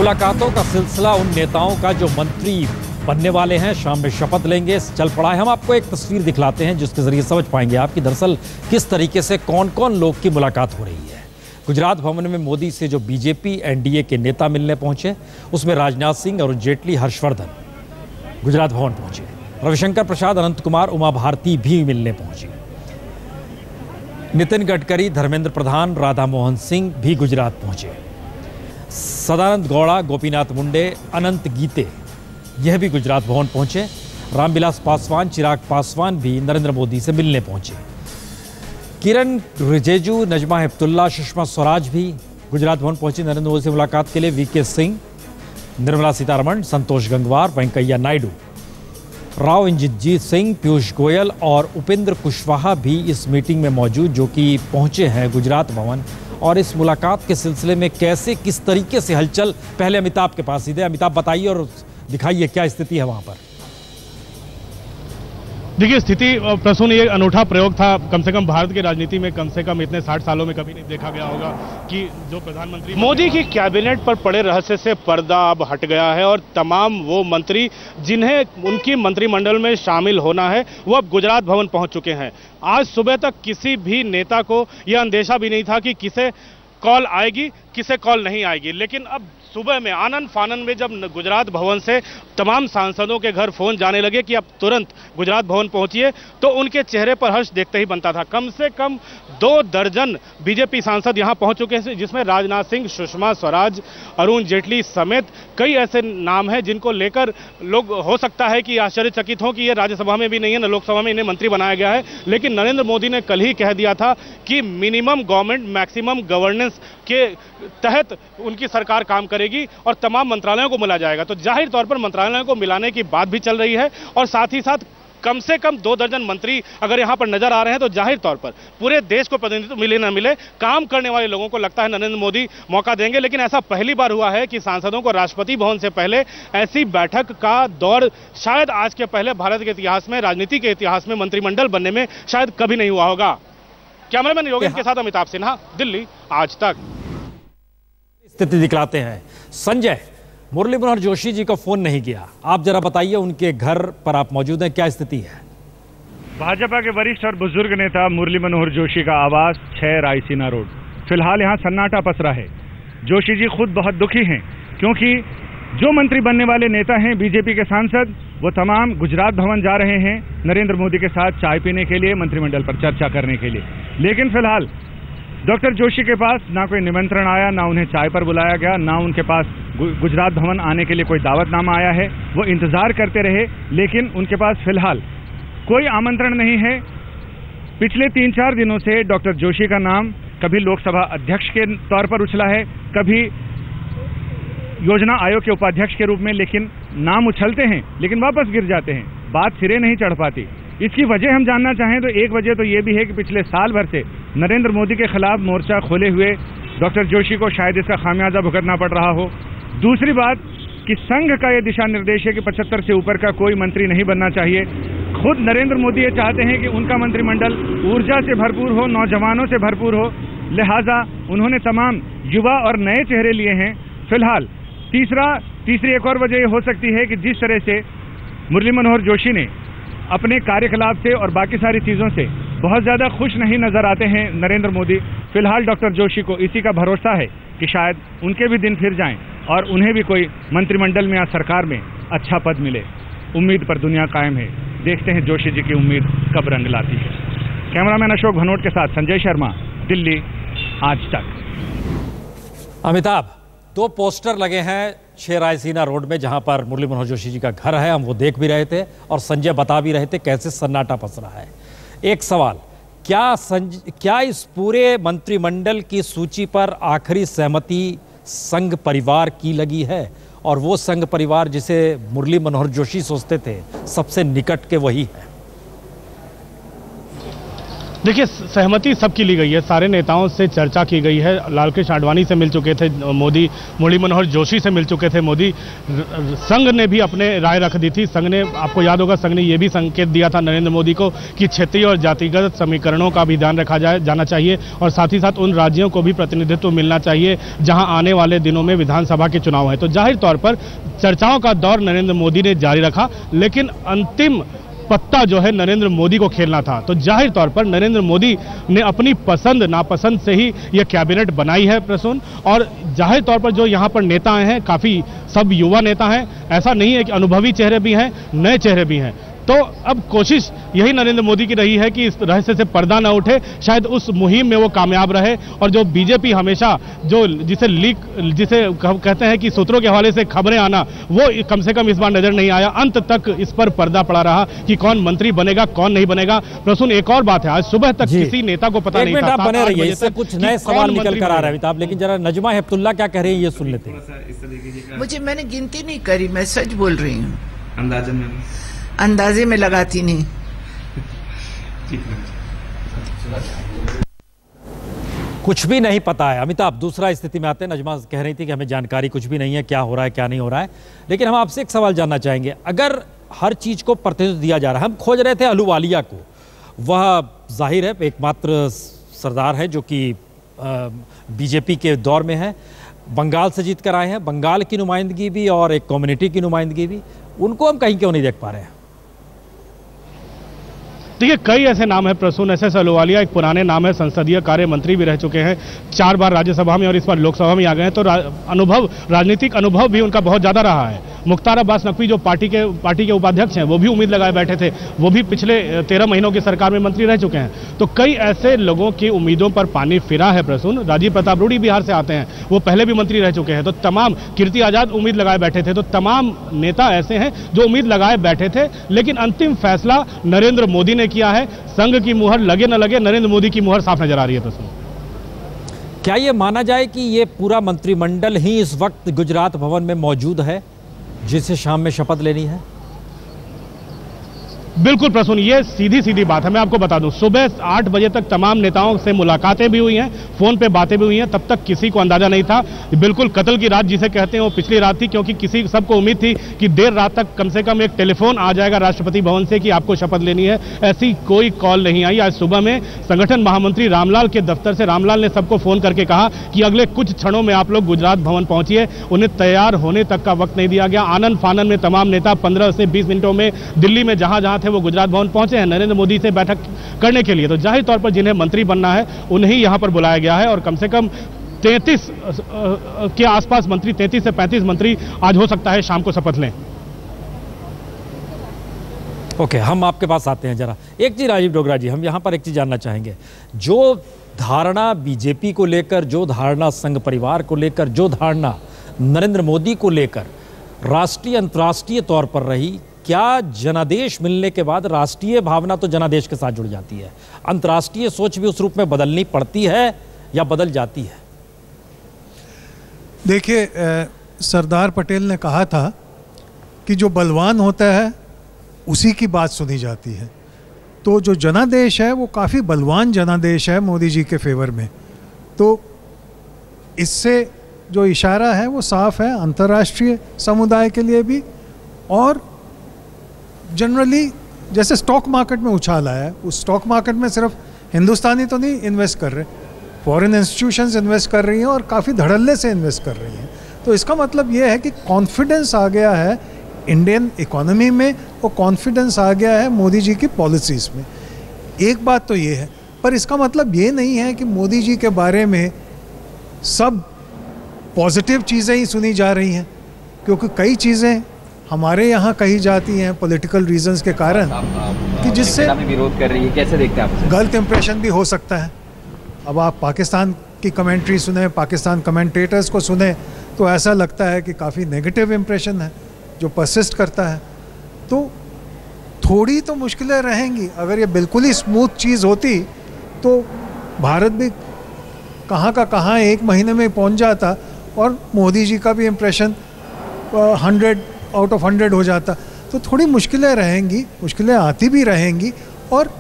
मुलाकातों का सिलसिला उन नेताओं का जो मंत्री बनने वाले हैं, शाम में शपथ लेंगे, चल पड़ा है। हम आपको एक तस्वीर दिखलाते हैं जिसके जरिए समझ पाएंगे आप कि दरअसल किस तरीके से कौन कौन लोग की मुलाकात हो रही है। गुजरात भवन में मोदी से जो बीजेपी एनडीए के नेता मिलने पहुंचे, उसमें राजनाथ सिंह, अरुण जेटली, हर्षवर्धन गुजरात भवन पहुंचे। रविशंकर प्रसाद, अनंत कुमार, उमा भारती भी मिलने पहुंचे। नितिन गडकरी, धर्मेंद्र प्रधान, राधा मोहन सिंह भी गुजरात पहुंचे। सदानंद गौड़ा, गोपीनाथ मुंडे, अनंत गीते यह भी गुजरात भवन पहुंचे। रामविलास पासवान, चिराग पासवान भी नरेंद्र मोदी से मिलने पहुंचे। किरण रिजिजू, नजमा हेपतुल्ला, सुषमा स्वराज भी गुजरात भवन पहुंची नरेंद्र मोदी से मुलाकात के लिए। वीके सिंह, निर्मला सीतारमण, संतोष गंगवार, वेंकैया नायडू, राव इंद्रजीत सिंह, पीयूष गोयल और उपेंद्र कुशवाहा भी इस मीटिंग में मौजूद, जो कि पहुंचे हैं गुजरात भवन। और इस मुलाकात के सिलसिले में कैसे किस तरीके से हलचल, पहले अमिताभ के पास सीधे। अमिताभ बताइए और दिखाइए क्या स्थिति है वहां पर। देखिए, स्थिति प्रसून ये अनूठा प्रयोग था, कम से कम भारत की राजनीति में कम से कम इतने 60 सालों में कभी नहीं देखा गया होगा कि जो प्रधानमंत्री मोदी की कैबिनेट पर पड़े रहस्य से पर्दा अब हट गया है और तमाम वो मंत्री जिन्हें उनकी मंत्रिमंडल में शामिल होना है वो अब गुजरात भवन पहुंच चुके हैं। आज सुबह तक किसी भी नेता को यह अंदेशा भी नहीं था कि किसे कॉल आएगी, किसे कॉल नहीं आएगी, लेकिन अब सुबह में आनन फानन में जब गुजरात भवन से तमाम सांसदों के घर फोन जाने लगे कि अब तुरंत गुजरात भवन पहुंचिए, तो उनके चेहरे पर हर्ष देखते ही बनता था। कम से कम 2 दर्जन बीजेपी सांसद यहां पहुंच चुके हैं, जिसमें राजनाथ सिंह, सुषमा स्वराज, अरुण जेटली समेत कई ऐसे नाम हैं जिनको लेकर लोग हो सकता है कि आश्चर्यचकित हों कि ये राज्यसभा में भी नहीं है, न लोकसभा में इन्हें मंत्री बनाया गया है। लेकिन नरेंद्र मोदी ने कल ही कह दिया था कि मिनिमम गवर्नमेंट मैक्सिमम गवर्नेंस के तहत उनकी सरकार काम करेगी और तमाम मंत्रालयों को मिला जाएगा। तो जाहिर तौर पर मंत्रालयों को मिलाने की बात भी चल रही है और साथ ही साथ कम से कम 2 दर्जन मंत्री अगर यहां पर नजर आ रहे हैं तो जाहिर तौर पर पूरे देश को प्रतिनिधित्व मिले न मिले, काम करने वाले लोगों को लगता है नरेंद्र मोदी मौका देंगे। लेकिन ऐसा पहली बार हुआ है कि सांसदों को राष्ट्रपति भवन से पहले ऐसी बैठक का दौर शायद आज के पहले भारत के इतिहास में, राजनीति के इतिहास में मंत्रिमंडल बनने में शायद कभी नहीं हुआ होगा। कैमरामैन योगेश के साथ अमिताभ सिन्हा, दिल्ली, आज तक। स्थिति दिखलाते हैं। संजय, मुरली मनोहर जोशी जी को फोन नहीं किया, आप जरा बताइए, उनके घर पर आप मौजूद हैं, क्या स्थिति है? भाजपा के वरिष्ठ और बुजुर्ग नेता मुरली मनोहर जोशी का आवास 6 रायसीना रोड। फिलहाल यहां सन्नाटा पसरा है। जोशी जी खुद बहुत दुखी हैं क्योंकि जो मंत्री बनने वाले नेता हैं बीजेपी के सांसद, वो तमाम गुजरात भवन जा रहे हैं नरेंद्र मोदी के साथ चाय पीने के लिए, मंत्रिमंडल पर चर्चा करने के लिए। लेकिन फिलहाल डॉक्टर जोशी के पास ना कोई निमंत्रण आया, ना उन्हें चाय पर बुलाया गया, ना उनके पास गुजरात भवन आने के लिए कोई दावतनामा आया है। वो इंतजार करते रहे, लेकिन उनके पास फिलहाल कोई आमंत्रण नहीं है। पिछले 3-4 दिनों से डॉक्टर जोशी का नाम कभी लोकसभा अध्यक्ष के तौर पर उछला है, कभी योजना आयोग के उपाध्यक्ष के रूप में, लेकिन नाम उछलते हैं लेकिन वापस गिर जाते हैं, बात सिरे नहीं चढ़ पाती। इसकी वजह हम जानना चाहें तो एक वजह तो ये भी है कि पिछले साल भर से नरेंद्र मोदी के खिलाफ मोर्चा खोले हुए डॉक्टर जोशी को शायद इसका खामियाजा भुगतना पड़ रहा हो। दूसरी बात कि संघ का यह दिशा निर्देश है कि 75 से ऊपर का कोई मंत्री नहीं बनना चाहिए। खुद नरेंद्र मोदी ये चाहते हैं कि उनका मंत्रिमंडल ऊर्जा से भरपूर हो, नौजवानों से भरपूर हो, लिहाजा उन्होंने तमाम युवा और नए चेहरे लिए हैं। फिलहाल तीसरी एक और वजह ये हो सकती है कि जिस तरह से मुरली मनोहर जोशी ने अपने कार्यकलाप से और बाकी सारी चीज़ों से बहुत ज़्यादा खुश नहीं नजर आते हैं नरेंद्र मोदी। फिलहाल डॉक्टर जोशी को इसी का भरोसा है कि शायद उनके भी दिन फिर जाएं और उन्हें भी कोई मंत्रिमंडल में या सरकार में अच्छा पद मिले। उम्मीद पर दुनिया कायम है, देखते हैं जोशी जी की उम्मीद कब रंग लाती है। कैमरामैन अशोक भनोट के साथ संजय शर्मा, दिल्ली, आज तक। अमिताभ, 2 पोस्टर लगे हैं 6 रायसीना रोड में, जहां पर मुरली मनोहर जोशी जी का घर है, हम वो देख भी रहे थे और संजय बता भी रहे थे कैसे सन्नाटा पस रहा है। एक सवाल, क्या इस पूरे मंत्रिमंडल की सूची पर आखिरी सहमति संघ परिवार की लगी है? और वो संघ परिवार जिसे मुरली मनोहर जोशी सोचते थे सबसे निकट के वही है। देखिए, सहमति सबकी ली गई है, सारे नेताओं से चर्चा की गई है। लालकृष्ण आडवाणी से मिल चुके थे मोदी, मुरली मनोहर जोशी से मिल चुके थे मोदी। संघ ने भी अपने राय रख दी थी। संघ ने, आपको याद होगा, संघ ने यह भी संकेत दिया था नरेंद्र मोदी को कि क्षेत्रीय और जातिगत समीकरणों का भी ध्यान रखा जाना चाहिए और साथ ही साथ उन राज्यों को भी प्रतिनिधित्व मिलना चाहिए जहां आने वाले दिनों में विधानसभा के चुनाव है। तो जाहिर तौर पर चर्चाओं का दौर नरेंद्र मोदी ने जारी रखा, लेकिन अंतिम पत्ता जो है नरेंद्र मोदी को खेलना था। तो जाहिर तौर पर नरेंद्र मोदी ने अपनी पसंद नापसंद से ही यह कैबिनेट बनाई है प्रसून। और जाहिर तौर पर जो यहाँ पर नेता हैं, काफी सब युवा नेता हैं, ऐसा नहीं है कि अनुभवी चेहरे भी हैं, नए चेहरे भी हैं। तो अब कोशिश यही नरेंद्र मोदी की रही है कि इस रहस्य से पर्दा न उठे, शायद उस मुहिम में वो कामयाब रहे। और जो बीजेपी हमेशा जिसे कहते हैं कि सूत्रों के हवाले से खबरें आना, वो कम से कम इस बार नजर नहीं आया। अंत तक इस पर पर्दा पड़ा रहा कि कौन मंत्री बनेगा, कौन नहीं बनेगा। प्रसून, एक और बात है, आज सुबह तक किसी नेता को पता नहीं था। बने रहिए, इससे कुछ नए सवाल निकल कर आ रहे हैं अमिताभ, लेकिन जरा नजमा हेपतुल्ला क्या कह रही है ये सुन लेते हैं। मैंने गिनती नहीं करी, मैं सच बोल रही हूँ, अंदाजे में लगाती नहीं। कुछ भी नहीं पता है अमिताभ। दूसरा स्थिति में आते हैं, नजमा कह रही थी कि हमें जानकारी कुछ भी नहीं है, क्या हो रहा है क्या नहीं हो रहा है। लेकिन हम आपसे एक सवाल जानना चाहेंगे, अगर हर चीज को प्रतिनिधित्व दिया जा रहा है, हम खोज रहे थे अहलुवालिया को, वह जाहिर है एकमात्र सरदार है जो कि बीजेपी के दौर में है, बंगाल से जीत कर आए हैं, बंगाल की नुमाइंदगी भी और एक कम्युनिटी की नुमाइंदगी भी, उनको हम कहीं क्यों नहीं देख पा रहे हैं? देखिए, कई ऐसे नाम है प्रसून। एस अहलुवालिया एक पुराने नाम है, संसदीय कार्य मंत्री भी रह चुके हैं, 4 बार राज्यसभा में और इस बार लोकसभा में आ गए हैं। तो राजनीतिक अनुभव भी उनका बहुत ज्यादा रहा है। मुख्तार अब्बास नकवी जो पार्टी के उपाध्यक्ष हैं, वो भी उम्मीद लगाए बैठे थे, वो भी पिछले 13 महीनों की सरकार में मंत्री रह चुके हैं। तो कई ऐसे लोगों की उम्मीदों पर पानी फिरा है प्रसून। राजीव प्रताप रूडी बिहार से आते हैं, वो पहले भी मंत्री रह चुके हैं। तो तमाम, कीर्ति आजाद उम्मीद लगाए बैठे थे। तो तमाम नेता ऐसे हैं जो उम्मीद लगाए बैठे थे, लेकिन अंतिम फैसला नरेंद्र मोदी ने किया है। संघ की मुहर लगे न लगे, नरेंद्र मोदी की मुहर साफ नजर आ रही है प्रसून। क्या यह माना जाए कि यह पूरा मंत्रिमंडल ही इस वक्त गुजरात भवन में मौजूद है जिसे शाम में शपथ लेनी है? बिल्कुल प्रसून, ये सीधी बात है। मैं आपको बता दूं, सुबह 8 बजे तक तमाम नेताओं से मुलाकातें भी हुई हैं, फोन पे बातें भी हुई हैं। तब तक किसी को अंदाजा नहीं था, बिल्कुल कत्ल की रात जिसे कहते हैं वो पिछली रात थी, क्योंकि सबको उम्मीद थी कि देर रात तक कम से कम एक टेलीफोन आ जाएगा राष्ट्रपति भवन से कि आपको शपथ लेनी है। ऐसी कोई कॉल नहीं आई। आज सुबह में संगठन महामंत्री रामलाल के दफ्तर से रामलाल ने सबको फोन करके कहा कि अगले कुछ क्षणों में आप लोग गुजरात भवन पहुंचिए। उन्हें तैयार होने तक का वक्त नहीं दिया गया। आनंद फानन में तमाम नेता 15 से 20 मिनटों में दिल्ली में जहां थे वो गुजरात भवन पहुंचे हैं नरेंद्र मोदी से बैठक करने के लिए। तो जाहिर तौर पर जिन्हें मंत्री बनना है उन्हें यहां पर बुलाया गया है और कम से कम 33 के आसपास मंत्री, 33 से 35 मंत्री आज हो सकता है शाम को शपथ लें। ओके, हम आपके पास आते हैं जरा। एक चीज राजीव डोगरा जी, हम यहां पर एक चीज जानना चाहेंगे। जो धारणा बीजेपी को लेकर, जो धारणा संघ परिवार को लेकर, जो धारणा नरेंद्र मोदी को लेकर राष्ट्रीय अंतर्राष्ट्रीय तौर पर रही, क्या जनादेश मिलने के बाद राष्ट्रीय भावना तो जनादेश के साथ जुड़ जाती है, अंतर्राष्ट्रीय सोच भी उस रूप में बदलनी पड़ती है या बदल जाती है? देखिए, सरदार पटेल ने कहा था कि जो बलवान होता है उसी की बात सुनी जाती है। तो जो जनादेश है वो काफ़ी बलवान जनादेश है मोदी जी के फेवर में। तो इससे जो इशारा है वो साफ है अंतर्राष्ट्रीय समुदाय के लिए भी, और जनरली जैसे स्टॉक मार्केट में उछाल आया है, उस स्टॉक मार्केट में सिर्फ हिंदुस्तानी तो नहीं इन्वेस्ट कर रहे, फॉरेन इंस्टीट्यूशंस इन्वेस्ट कर रही हैं और काफ़ी धड़ल्ले से इन्वेस्ट कर रही हैं। तो इसका मतलब ये है कि कॉन्फिडेंस आ गया है इंडियन इकोनॉमी में और कॉन्फिडेंस आ गया है मोदी जी की पॉलिसीज़ में। एक बात तो ये है, पर इसका मतलब ये नहीं है कि मोदी जी के बारे में सब पॉजिटिव चीज़ें ही सुनी जा रही हैं, क्योंकि कई चीज़ें हमारे यहाँ कही जाती हैं पॉलिटिकल रीजंस के कारण कि जिससे विरोध कर रही है। कैसे देखते हैं आप? गलत इंप्रेशन भी हो सकता है। अब आप पाकिस्तान की कमेंट्री सुने, पाकिस्तान कमेंटेटर्स को सुने, तो ऐसा लगता है कि काफ़ी नेगेटिव इंप्रेशन है जो परसिस्ट करता है। तो थोड़ी तो मुश्किलें रहेंगी। अगर ये बिल्कुल ही स्मूथ चीज़ होती तो भारत भी कहाँ का कहाँ 1 महीने में पहुँच जाता और मोदी जी का भी इम्प्रेशन 100 आउट ऑफ 100 हो जाता। तो थोड़ी मुश्किलें रहेंगी, मुश्किलें आती भी रहेंगी। और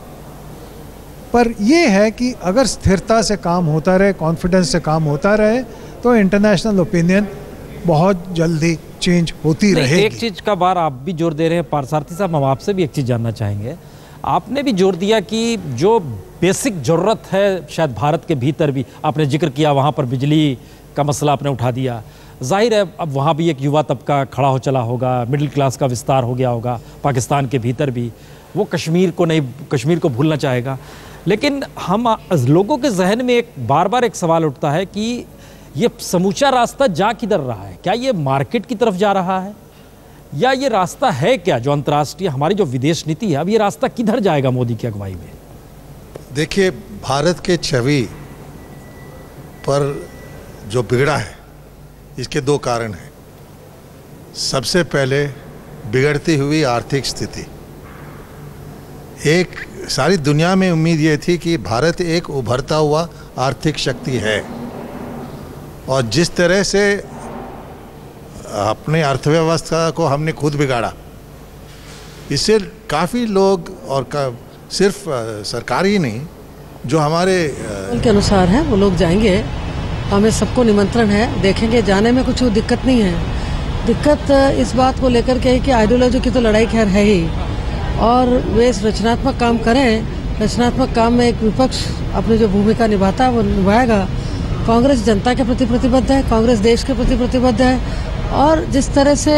पर ये है कि अगर स्थिरता से काम होता रहे, कॉन्फिडेंस से काम होता रहे, तो इंटरनेशनल ओपिनियन बहुत जल्दी चेंज होती रहेगी। एक चीज़ का बार आप भी जोर दे रहे हैं पार्थसारथी साहब, हम आपसे भी एक चीज़ जानना चाहेंगे। आपने भी जोर दिया कि जो बेसिक ज़रूरत है शायद भारत के भीतर भी, आपने जिक्र किया वहाँ पर बिजली का मसला आपने उठा दिया। जाहिर है अब वहाँ भी एक युवा तबका खड़ा हो चला होगा, मिडिल क्लास का विस्तार हो गया होगा पाकिस्तान के भीतर भी, वो कश्मीर को भूलना चाहेगा। लेकिन हम लोगों के जहन में एक बार बार एक सवाल उठता है कि ये समूचा रास्ता जा किधर रहा है? क्या ये मार्केट की तरफ जा रहा है, या ये रास्ता है क्या जो अंतर्राष्ट्रीय हमारी जो विदेश नीति है, अब ये रास्ता किधर जाएगा मोदी की अगुवाई में? देखिए, भारत के छवि पर जो बिगड़ा है, इसके दो कारण हैं। सबसे पहले बिगड़ती हुई आर्थिक स्थिति। एक सारी दुनिया में उम्मीद ये थी कि भारत एक उभरता हुआ आर्थिक शक्ति है, और जिस तरह से अपनी अर्थव्यवस्था को हमने खुद बिगाड़ा, इससे काफ़ी लोग, और सिर्फ सरकार ही नहीं, जो हमारे के अनुसार है वो लोग जाएंगे। हमें सबको निमंत्रण है, देखेंगे। जाने में कुछ दिक्कत नहीं है। दिक्कत इस बात को लेकर के कि आइडियोलॉजी की तो लड़ाई खैर है ही, और वे रचनात्मक काम करें। रचनात्मक काम में एक विपक्ष अपनी जो भूमिका निभाता है वो निभाएगा। कांग्रेस जनता के प्रति प्रतिबद्ध है, कांग्रेस देश के प्रति प्रतिबद्ध है, और जिस तरह से,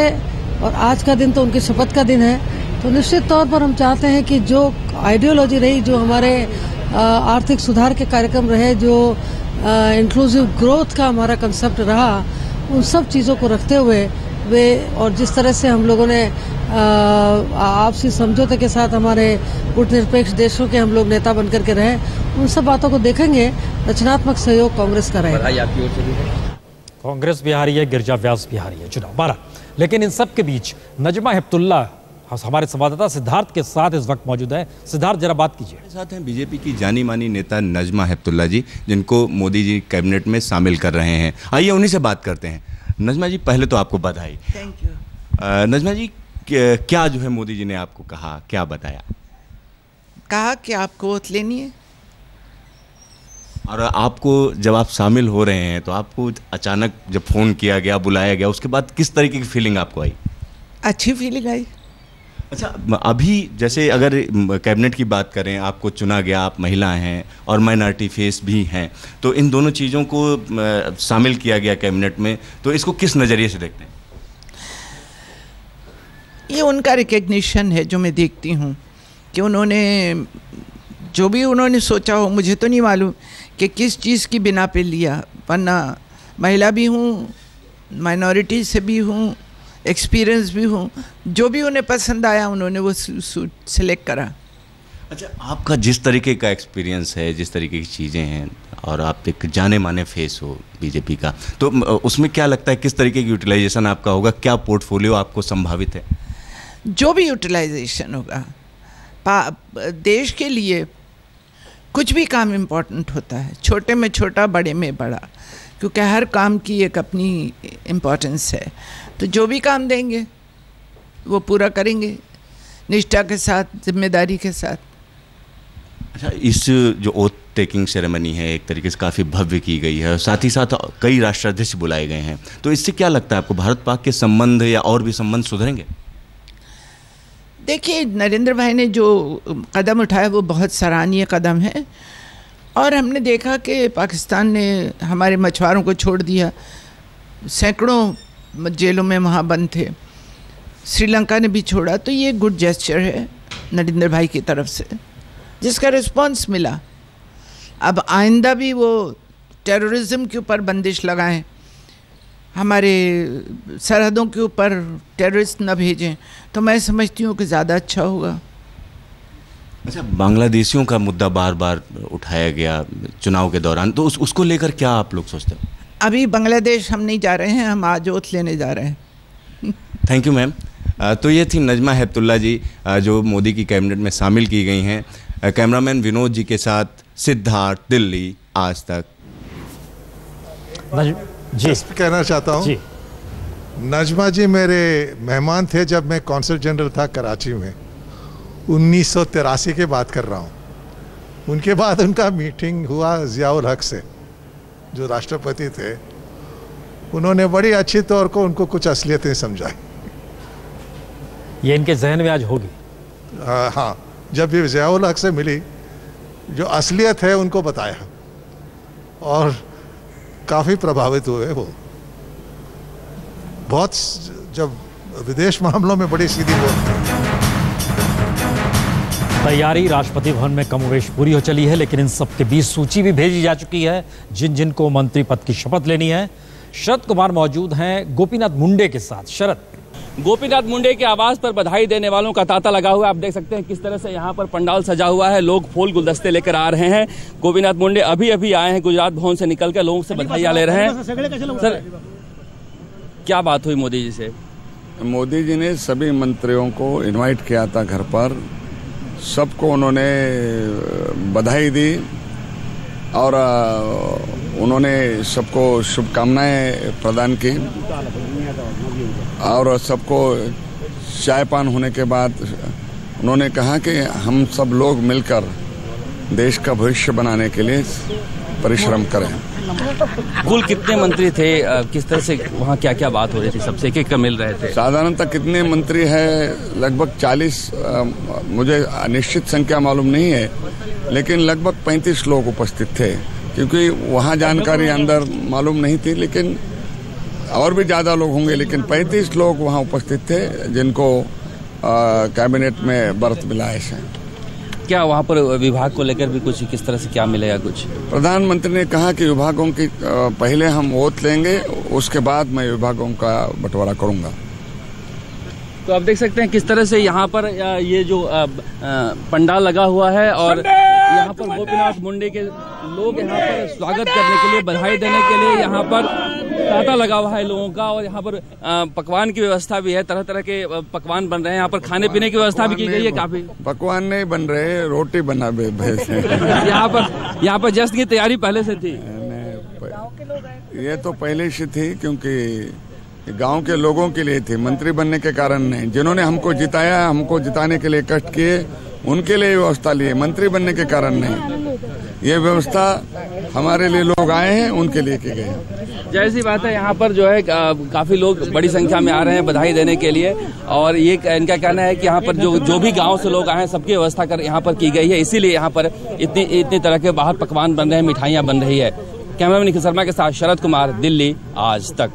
और आज का दिन तो उनकी शपथ का दिन है, तो निश्चित तौर पर हम चाहते हैं कि जो आइडियोलॉजी रही, जो हमारे आर्थिक सुधार के कार्यक्रम रहे, जो इंक्लूसिव ग्रोथ का हमारा कंसेप्ट रहा, उन सब चीज़ों को रखते हुए वे, और जिस तरह से हम लोगों ने आपसी समझौते के साथ हमारे गुटनिरपेक्ष देशों के हम लोग नेता बनकर के रहे, उन सब बातों को देखेंगे। रचनात्मक सहयोग कांग्रेस का रहेगा। कांग्रेस भी हारी है, गिरजा व्यास भी हारी है चुनाव 12। लेकिन इन सब के बीच नजमा हेपतुल्ला हमारे संवाददाता सिद्धार्थ के साथ इस वक्त मौजूद है। सिद्धार्थ, जरा बात कीजिए। हमारे साथ हैं बीजेपी की जानी मानी नेता नजमा हेपतुल्ला जी, जिनको मोदी जी कैबिनेट में शामिल कर रहे हैं। आइए उन्हीं से बात करते हैं। नजमा जी, पहले तो आपको बधाई। Thank you. नजमा जी, क्या जो है मोदी जी ने आपको कहा, क्या बताया? कहा कि आपको ओथ लेनी है, और आपको जब आप शामिल हो रहे हैं तो आपको अचानक जब फ़ोन किया गया, बुलाया गया, उसके बाद किस तरीके की फीलिंग आपको आई? अच्छी फीलिंग आई। अच्छा, अभी जैसे अगर कैबिनेट की बात करें, आपको चुना गया, आप महिला हैं और माइनॉरिटी फेस भी हैं, तो इन दोनों चीज़ों को शामिल किया गया कैबिनेट में, तो इसको किस नज़रिए से देखते हैं? ये उनका रिकग्निशन है जो मैं देखती हूँ, कि उन्होंने जो भी उन्होंने सोचा हो, मुझे तो नहीं मालूम कि किस चीज़ की बिना पे लिया, वरना महिला भी हूँ, माइनॉरिटी से भी हूँ, एक्सपीरियंस भी हूँ, जो भी उन्हें पसंद आया उन्होंने वो सूट सेलेक्ट करा। अच्छा, आपका जिस तरीके का एक्सपीरियंस है, जिस तरीके की चीज़ें हैं, और आप एक जाने माने फेस हो बीजेपी का, तो उसमें क्या लगता है किस तरीके की यूटिलाइजेशन आपका होगा? क्या पोर्टफोलियो आपको संभावित है? जो भी यूटिलाइजेशन होगा, देश के लिए कुछ भी काम इम्पोर्टेंट होता है, छोटे में छोटा, बड़े में बड़ा, क्योंकि हर काम की एक अपनी इम्पोर्टेंस है। तो जो भी काम देंगे वो पूरा करेंगे, निष्ठा के साथ, जिम्मेदारी के साथ। अच्छा, इस जो ओथ टेकिंग सेरेमनी है एक तरीके से काफ़ी भव्य की गई है, साथ ही साथ कई राष्ट्राध्यक्ष बुलाए गए हैं, तो इससे क्या लगता है आपको, भारत पाक के संबंध या और भी संबंध सुधरेंगे? देखिए, नरेंद्र भाई ने जो कदम उठाया वो बहुत सराहनीय कदम है, और हमने देखा कि पाकिस्तान ने हमारे मछुआरों को छोड़ दिया, सैकड़ों जेलों में वहाँ बंद थे, श्रीलंका ने भी छोड़ा, तो ये गुड जेस्चर है नरेंद्र भाई की तरफ से, जिसका रिस्पांस मिला। अब आइंदा भी वो टेररिज्म के ऊपर बंदिश लगाएं, हमारे सरहदों के ऊपर टेररिस्ट न भेजें, तो मैं समझती हूँ कि ज़्यादा अच्छा होगा। अच्छा, बांग्लादेशियों का मुद्दा बार बार उठाया गया चुनाव के दौरान, तो उसको लेकर क्या आप लोग सोचते हैं? अभी बांग्लादेश हम नहीं जा रहे हैं, हम आज ओथ लेने जा रहे हैं। Thank you ma'am. तो ये थी नजमा हेपतुल्ला जी, जो मोदी की कैबिनेट में शामिल की गई हैं। कैमरामैन विनोद जी के साथ सिद्धार्थ, दिल्ली, आज तक। जी कहना चाहता हूँ, नजमा जी मेरे मेहमान थे जब मैं कौंसल जनरल था कराची में, 1983 की बात कर रहा हूँ। उनके बाद उनका मीटिंग हुआ ज़ियाउल हक से, जो राष्ट्रपति थे। उन्होंने बड़ी अच्छी तौर को उनको कुछ असलियतें समझाई। ये इनके जहन में आज होगी। हाँ, जब ये ज़ियाउल हक से मिली, जो असलियत है उनको बताया और काफ़ी प्रभावित हुए वो। बहुत, जब विदेश मामलों में बड़ी सीधी बोल। तैयारी राष्ट्रपति भवन में कमोवेश पूरी हो चली है, लेकिन इन सब के बीच सूची भी भेजी जा चुकी है जिन जिन को मंत्री पद की शपथ लेनी है। शरद कुमार मौजूद हैं गोपीनाथ मुंडे के साथ। शरद, गोपीनाथ मुंडे के आवास पर बधाई देने वालों का तांता लगा हुआ है। आप देख सकते हैं किस तरह से यहाँ पर पंडाल सजा हुआ है, लोग फूल गुलदस्ते लेकर आ रहे हैं। गोपीनाथ मुंडे अभी अभी आए हैं गुजरात भवन से निकलकर, लोगों से बधाइयाँ ले रहे हैं। सर, क्या बात हुई मोदी जी से? मोदी जी ने सभी मंत्रियों को इनवाइट किया था घर पर, सबको उन्होंने बधाई दी और उन्होंने सबको शुभकामनाएं प्रदान की और सबको चाय पान होने के बाद उन्होंने कहा कि हम सब लोग मिलकर देश का भविष्य बनाने के लिए परिश्रम करें। कुल कितने मंत्री थे, किस तरह से वहाँ क्या क्या बात हो रही थी, सबसे एक एक मिल रहे थे? साधारणतः कितने मंत्री हैं, लगभग 40, मुझे निश्चित संख्या मालूम नहीं है, लेकिन लगभग 35 लोग उपस्थित थे, क्योंकि वहाँ जानकारी अंदर मालूम नहीं थी, लेकिन और भी ज़्यादा लोग होंगे, लेकिन 35 लोग वहाँ उपस्थित थे जिनको कैबिनेट में बर्थ मिला है। क्या वहाँ पर विभाग को लेकर भी कुछ, किस तरह से क्या मिलेगा कुछ? प्रधानमंत्री ने कहा कि विभागों की पहले हम ओथ लेंगे, उसके बाद मैं विभागों का बंटवारा करूँगा। तो आप देख सकते हैं किस तरह से यहाँ पर ये जो पंडाल लगा हुआ है और यहाँ पर गोपीनाथ मुंडे के लोग यहाँ पर स्वागत करने के लिए, बधाई देने के लिए यहाँ पर तांता लगा हुआ है लोगों का। और यहाँ पर पकवान की व्यवस्था भी है, तरह तरह के पकवान बन रहे हैं। यहाँ पर खाने पीने की व्यवस्था भी की गई है। काफी पकवान नहीं बन रहे, रोटी बना भेजते यहाँ पर जश्न की तैयारी पहले से थी। ये तो पहले से थी, क्योंकि गांव के लोगों के लिए थी, मंत्री बनने के कारण नहीं। जिन्होंने हमको जिताया, हमको जिताने के लिए कष्ट किए, उनके लिए व्यवस्था लिए, मंत्री बनने के कारण नहीं। ये व्यवस्था हमारे लिए लोग आए हैं, उनके लिए की गई। जैसी बात है, यहाँ पर जो है काफी लोग बड़ी संख्या में आ रहे हैं बधाई देने के लिए। और ये इनका कहना है कि यहाँ पर जो भी गांव से लोग आए हैं, सबकी व्यवस्था कर यहाँ पर की गई है, इसीलिए यहाँ पर इतनी तरह के बाहर पकवान बन रहे हैं, मिठाइयाँ बन रही है। कैमरामैन निखिल शर्मा के साथ शरद कुमार, दिल्ली आज तक।